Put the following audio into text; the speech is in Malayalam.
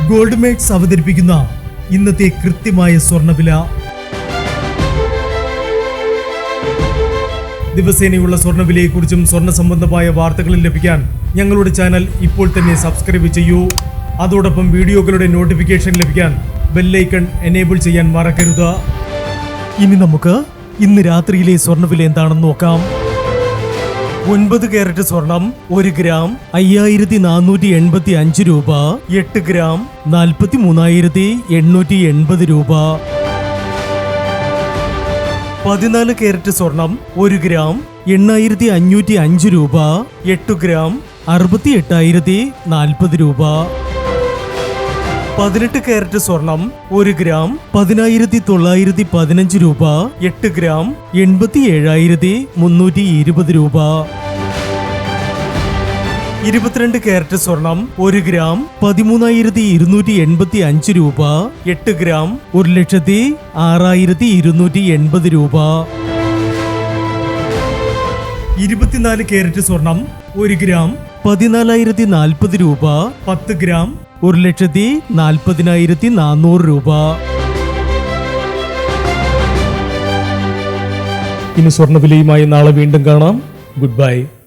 ഗോൾഡ് മേക്സ് അവതരിപ്പിക്കുന്ന ഇന്നത്തെ കൃത്യമായ സ്വർണ്ണവില. ദിവസേനയുള്ള സ്വർണ്ണവിലയെക്കുറിച്ചും സ്വർണ്ണ സംബന്ധമായ വാർത്തകളും ലഭിക്കാൻ ഞങ്ങളുടെ ചാനൽ ഇപ്പോൾ തന്നെ സബ്സ്ക്രൈബ് ചെയ്യൂ. അതോടൊപ്പം വീഡിയോകളുടെ നോട്ടിഫിക്കേഷൻ ലഭിക്കാൻ ബെല്ലൈക്കൺ എനേബിൾ ചെയ്യാൻ മറക്കരുത്. ഇനി നമുക്ക് ഇന്ന് രാത്രിയിലെ സ്വർണ്ണവില എന്താണെന്ന് നോക്കാം. 9 കാരറ്റ് സ്വർണം 1 ഗ്രാം 5485 രൂപ. 8 ഗ്രാം 43,880 രൂപ. 14 കാരറ്റ് സ്വർണം 1 ഗ്രാം 8,505 രൂപ. 8 ഗ്രാം 68,040 രൂപ. 18 കാരറ്റ് സ്വർണം 1 ഗ്രാം 10,915 രൂപ. 8 ഗ്രാം 87,320 രൂപ. 22 കാരറ്റ് സ്വർണം 1 ഗ്രാം 13,285 രൂപ. 8 ഗ്രാം 1,06,280 രൂപ. 24 കാരറ്റ് സ്വർണം 1 ഗ്രാം 14,040 രൂപ. 10 ഗ്രാം 1,40,400 രൂപ. ഇനി സ്വർണ്ണവിലയുമായി നാളെ വീണ്ടും കാണാം. Good bye.